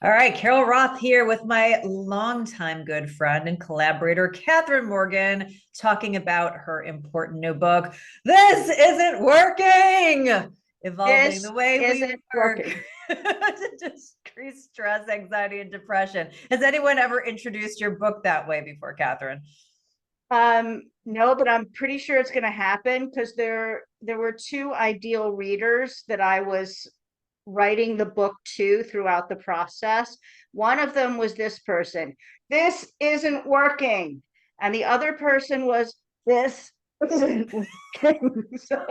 All right, Carol Roth here with my longtime good friend and collaborator, Catherine Morgan, talking about her important new book, This Isn't Working, Evolving the This Way We isn't Work working. to Decrease Stress, Anxiety, and Depression. Has anyone ever introduced your book that way before, Catherine? No, but I'm pretty sure it's going to happen because there were two ideal readers that I was writing the book to throughout the process. One of them was this person. This isn't working. And the other person was this isn't working. So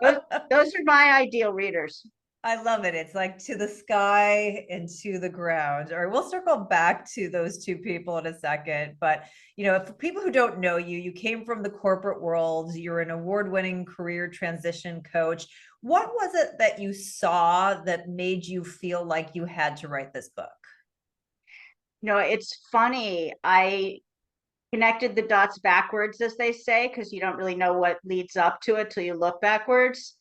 those, those are my ideal readers. I love it. It's like to the sky and to the ground. All right, we'll circle back to those two people in a second. But, for people who don't know you, you came from the corporate world. You're an award-winning career transition coach. What was it that you saw that made you feel like you had to write this book? It's funny. I connected the dots backwards, as they say, because you don't really know what leads up to it till you look backwards.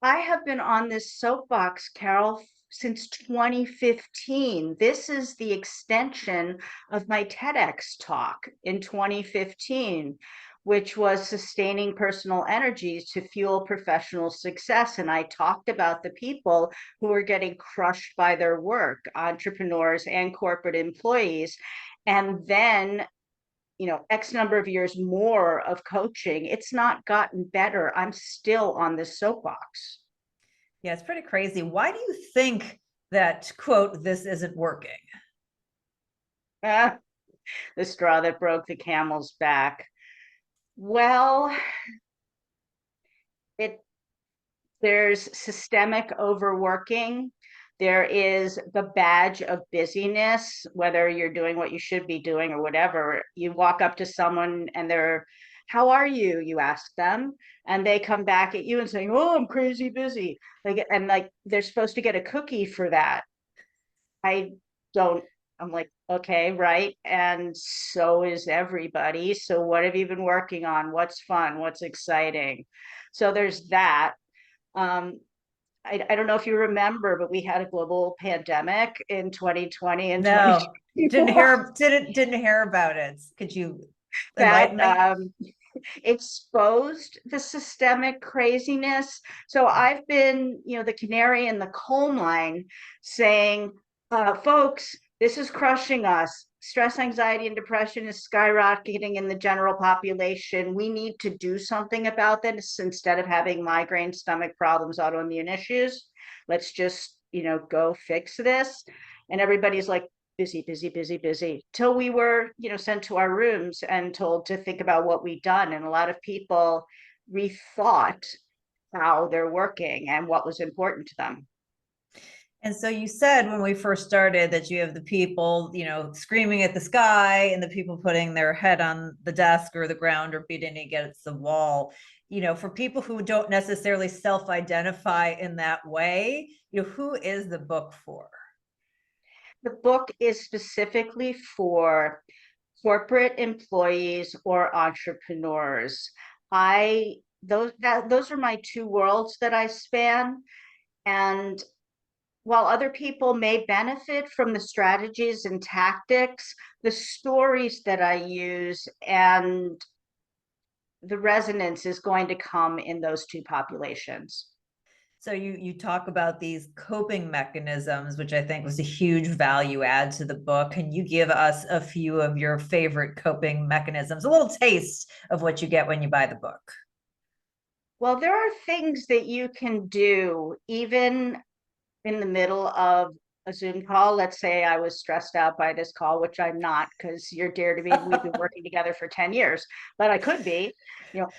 I have been on this soapbox, Carol, since 2015. This is the extension of my TEDx talk in 2015, which was sustaining personal energies to fuel professional success. And I talked about the people who are getting crushed by their work, entrepreneurs and corporate employees. And then X number of years more of coaching, it's not gotten better. I'm still on this soapbox. Yeah, it's pretty crazy. Why do you think that, quote, this isn't working? Ah, the straw that broke the camel's back. Well, it there's systemic overworking. There is the badge of busyness, whether you're doing what you should be doing or whatever. You walk up to someone and they're, how are you? You ask them, and they come back at you and saying, "Oh, I'm crazy busy." Like they're supposed to get a cookie for that. I don't, I'm like, okay, right. And so is everybody. So what have you been working on? What's fun? What's exciting? So there's that. Um, I don't know if you remember, but we had a global pandemic in 2020 and No, 2021 didn't hear about it. Could you that enlighten me? exposed the systemic craziness. So I've been, the canary in the coal mine saying, folks, this is crushing us. Stress, anxiety, and depression is skyrocketing in the general population. We need to do something about this instead of having migraine, stomach problems, autoimmune issues. Let's just, go fix this. And everybody's like, busy, busy, busy, busy, till we were, sent to our rooms and told to think about what we'd done. And a lot of people rethought how they're working and what was important to them. And so you said when we first started that you have the people, screaming at the sky and the people putting their head on the desk or the ground or beating against the wall. For people who don't necessarily self-identify in that way, who is the book for? The book is specifically for corporate employees or entrepreneurs. I those are my two worlds that I span. And while other people may benefit from the strategies and tactics, the stories that I use and the resonance is going to come in those two populations. So you talk about these coping mechanisms, which I think was a huge value add to the book. Can you give us a few of your favorite coping mechanisms, a little taste of what you get when you buy the book? Well, there are things that you can do even in the middle of a Zoom call. Let's say I was stressed out by this call, which I'm not because you're dear to me. We've been working together for 10 years, but I could be,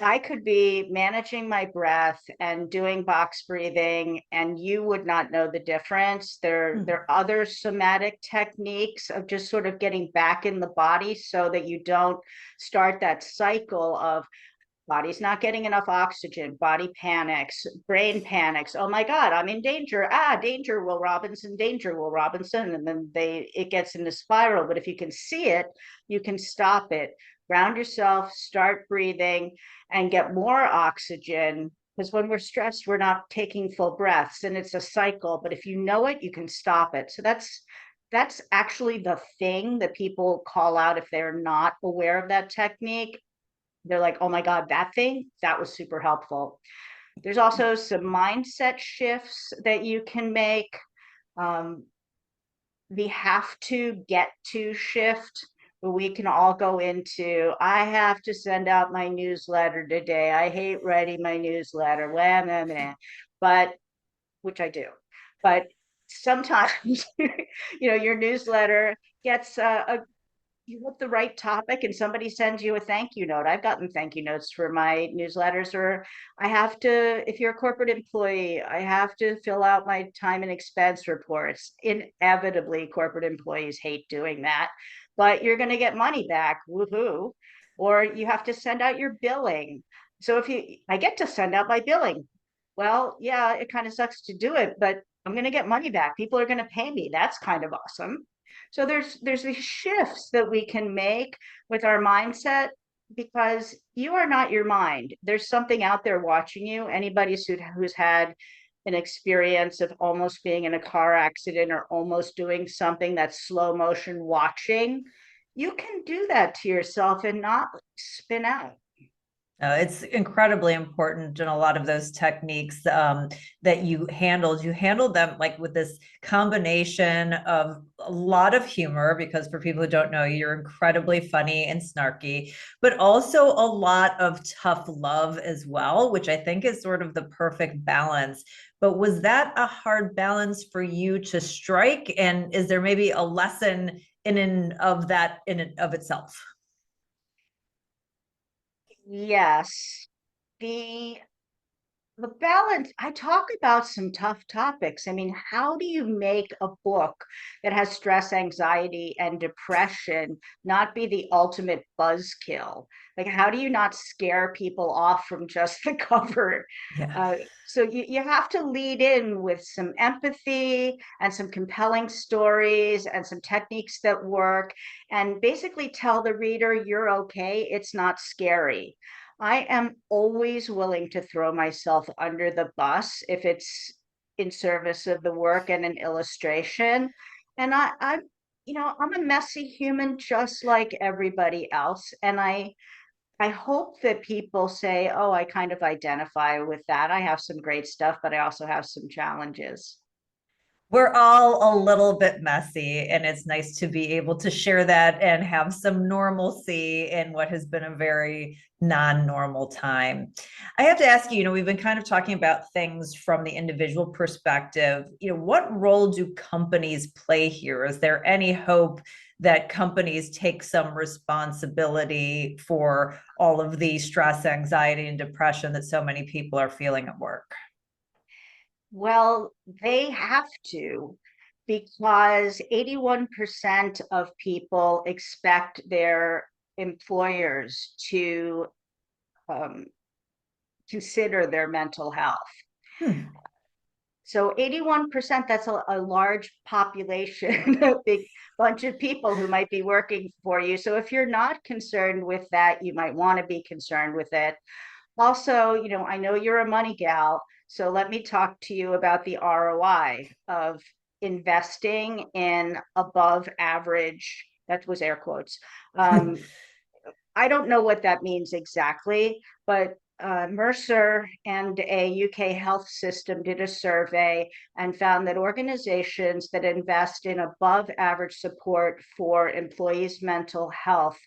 I could be managing my breath and doing box breathing, and you would not know the difference. There are other somatic techniques of just sort of getting back in the body so that you don't start that cycle of body's not getting enough oxygen, body panics, brain panics. Oh my God, I'm in danger. Danger, Will Robinson, danger, Will Robinson. And then it gets in the spiral. But if you can see it, you can stop it. Ground yourself, start breathing, and get more oxygen. Because when we're stressed, we're not taking full breaths and it's a cycle. But if you know it, you can stop it. So that's actually the thing that people call out if they're not aware of that technique. They're like, oh my God, that thing, that was super helpful. There's also some mindset shifts that you can make. Um, the have to get to shift, where we can all go into, I have to send out my newsletter today. I hate writing my newsletter, blah, blah, blah. But which I do. But sometimes, your newsletter gets you hit the right topic and somebody sends you a thank you note. I've gotten thank you notes for my newsletters, or I have to, if you're a corporate employee, I have to fill out my time and expense reports. Inevitably, corporate employees hate doing that, but you're going to get money back. Woohoo. Or you have to send out your billing. So I get to send out my billing. Well, yeah, it kind of sucks to do it, but I'm going to get money back. People are going to pay me. That's kind of awesome. So there's these shifts that we can make with our mindset, because you are not your mind. There's something out there watching you. Anybody who's had an experience of almost being in a car accident or almost doing something that's slow motion watching, you can do that to yourself and not spin out. It's incredibly important in a lot of those techniques that you handled. You handled them like with this combination of a lot of humor, because for people who don't know, you're incredibly funny and snarky, but also a lot of tough love as well, which I think is sort of the perfect balance. But was that a hard balance for you to strike? And is there maybe a lesson in and of that in and of itself? Yes. The the balance, I talk about some tough topics. I mean, how do you make a book that has stress, anxiety, and depression not be the ultimate buzzkill? Like, how do you not scare people off from just the cover? Yeah. uh, so you have to lead in with some empathy and some compelling stories and some techniques that work, and basically tell the reader you're okay, it's not scary. I am always willing to throw myself under the bus if it's in service of the work and an illustration. And I'm a messy human just like everybody else. And I hope that people say, oh, I kind of identify with that. I have some great stuff, but I also have some challenges. We're all a little bit messy, and it's nice to be able to share that and have some normalcy in what has been a very non-normal time. I have to ask you, we've been kind of talking about things from the individual perspective. What role do companies play here? Is there any hope that companies take some responsibility for all of the stress, anxiety, and depression that so many people are feeling at work? Well, they have to, because 81% of people expect their employers to um, consider their mental health. Hmm. So 81%, that's a large population, a big bunch of people who might be working for you. So if you're not concerned with that, you might want to be concerned with it. Also, I know you're a money gal, so let me talk to you about the ROI of investing in above average, that was air quotes. I don't know what that means exactly, but Mercer and a UK health system did a survey and found that organizations that invest in above average support for employees' mental health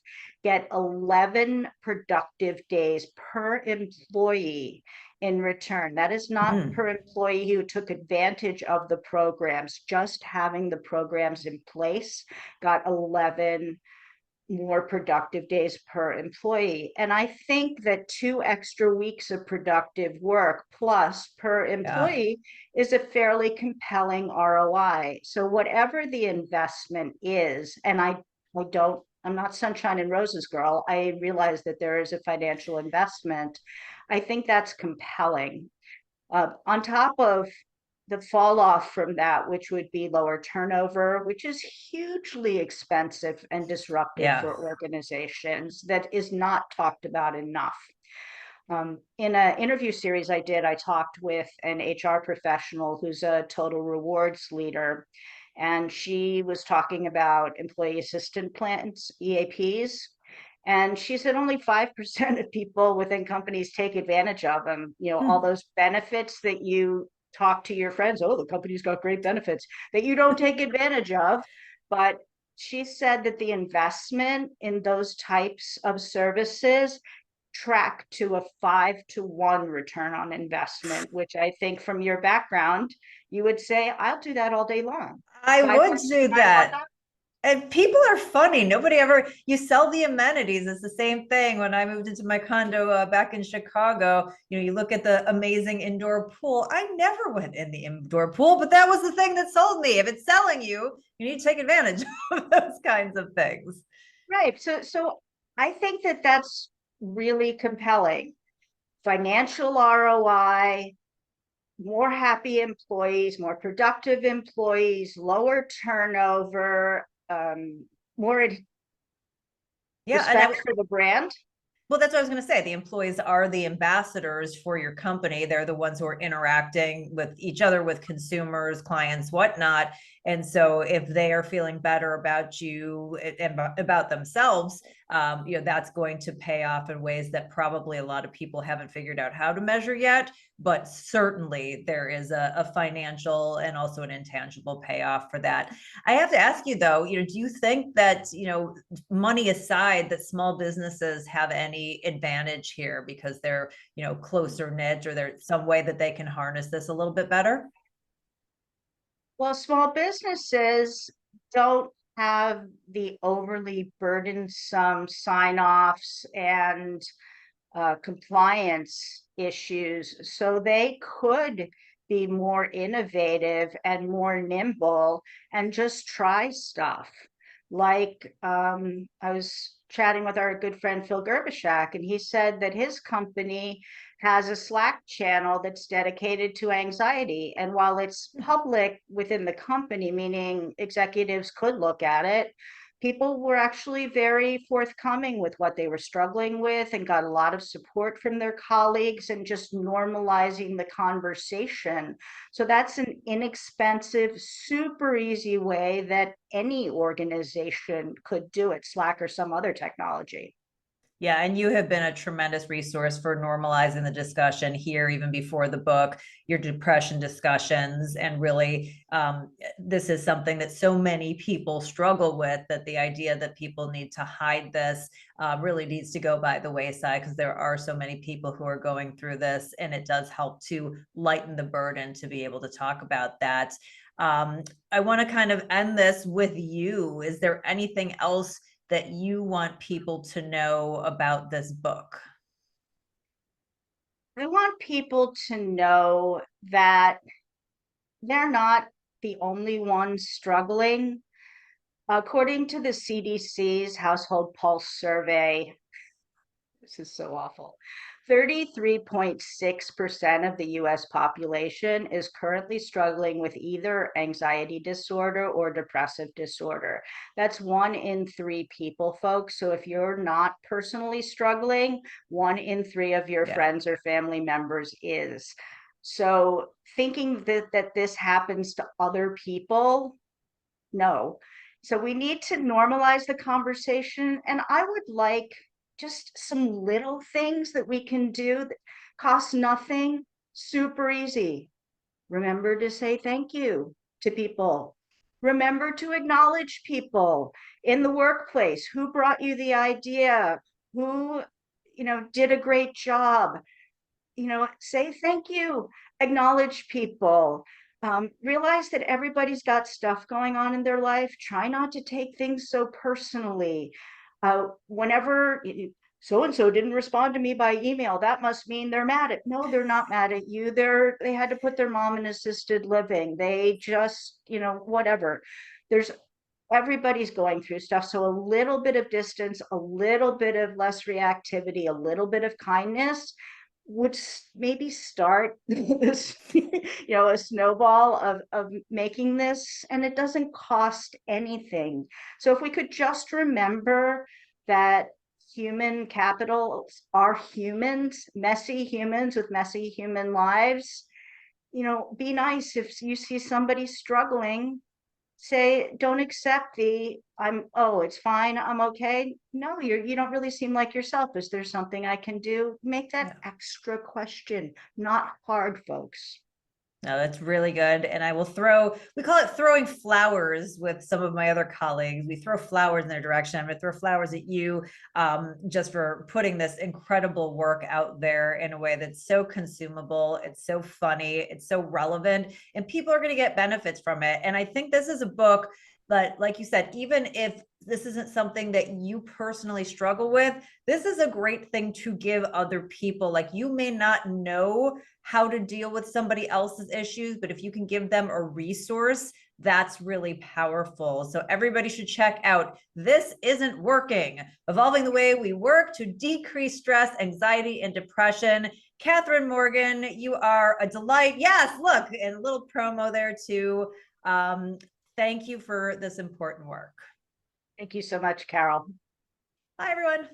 get 11 productive days per employee in return. That is not Hmm. per employee who took advantage of the programs. Just having the programs in place got 11 more productive days per employee. And I think that 2 extra weeks of productive work plus per Yeah. employee is a fairly compelling ROI. So whatever the investment is, and I'm not sunshine and roses girl. I realize that there is a financial investment. I think that's compelling. On top of the fall off from that, which would be lower turnover, which is hugely expensive and disruptive Yeah. for organizations, that is not talked about enough. In an interview series I did, I talked with an HR professional who's a total rewards leader. and she was talking about employee assistance plans, EAPs. And she said only 5% of people within companies take advantage of them. You know, all Hmm. those benefits that you talk to your friends, oh, the company's got great benefits that you don't take advantage of. But she said that the investment in those types of services track to a 5-to-1 return on investment, which I think from your background, you would say, I'll do that all day long. I Five would bucks, do five that. bucks. And people are funny. Nobody ever, you sell the amenities. It's the same thing. When I moved into my condo back in Chicago, you look at the amazing indoor pool. I never went in the indoor pool, but that was the thing that sold me. If it's selling you, you need to take advantage of those kinds of things. Right. So I think that that's really compelling. Financial ROI, more happy employees, more productive employees, lower turnover, more Yeah. And respect for the brand. well, that's what I was going to say. The employees are the ambassadors for your company. They're the ones who are interacting with each other, with consumers, clients, whatnot. And so, if they are feeling better about you and about themselves, that's going to pay off in ways that probably a lot of people haven't figured out how to measure yet. But certainly, there is a financial and also an intangible payoff for that. I have to ask you though, do you think that, money aside, that small businesses have any advantage here because they're, closer knit, or there's some way that they can harness this a little bit better? Well, small businesses don't have the overly burdensome sign-offs and compliance issues. So they could be more innovative and more nimble and just try stuff. Like I was chatting with our good friend Phil Gerbishak, and he said that his company has a Slack channel that's dedicated to anxiety. And while it's public within the company, meaning executives could look at it, people were actually very forthcoming with what they were struggling with and got a lot of support from their colleagues and just normalizing the conversation. So that's an inexpensive, super easy way that any organization could do it, Slack or some other technology. Yeah, and you have been a tremendous resource for normalizing the discussion here, even before the book, your depression discussions. And really, this is something that so many people struggle with, that the idea that people need to hide this really needs to go by the wayside, because there are so many people who are going through this, and it does help to lighten the burden to be able to talk about that. I want to kind of end this with you. Is there anything else that you want people to know about this book? I want people to know that they're not the only ones struggling. According to the CDC's Household Pulse Survey, this is so awful. 33.6% of the US population is currently struggling with either anxiety disorder or depressive disorder. That's 1 in 3 people, folks. So if you're not personally struggling, 1 in 3 of your Yeah. friends or family members is. So thinking that this happens to other people, no. So we need to normalize the conversation. And I would like just some little things that we can do that cost nothing, super easy. Remember to say thank you to people. Remember to acknowledge people in the workplace. Who brought you the idea? Who, did a great job? Say thank you, acknowledge people, realize that everybody's got stuff going on in their life. Try not to take things so personally. Whenever so and so didn't respond to me by email, that must mean they're mad at. No, they're not mad at you. They had to put their mom in assisted living. They just, whatever. There's Everybody's going through stuff. So a little bit of distance, a little bit of less reactivity, a little bit of kindness would maybe start this, a snowball of making this, and it doesn't cost anything. So if we could just remember that human capitals are humans, messy humans with messy human lives, be nice if you see somebody struggling. say, don't accept the oh, it's fine, I'm okay. No, you don't really seem like yourself. Is there something I can do? Make that Yeah. extra question, not hard, folks. No, that's really good. And I will we call it throwing flowers with some of my other colleagues. We throw flowers in their direction. I'm going to throw flowers at you just for putting this incredible work out there in a way that's so consumable. It's so funny. It's so relevant, and people are going to get benefits from it. And I think this is a book that, like you said, even if this isn't something that you personally struggle with, this is a great thing to give other people. Like, you may not know how to deal with somebody else's issues, but if you can give them a resource, that's really powerful. So everybody should check out This Isn't Working, Evolving the Way We Work to Decrease Stress, Anxiety, and Depression. Catherine Morgan, you are a delight. Yes, look, and a little promo there too. Thank you for this important work. Thank you so much, Carol. Bye, everyone.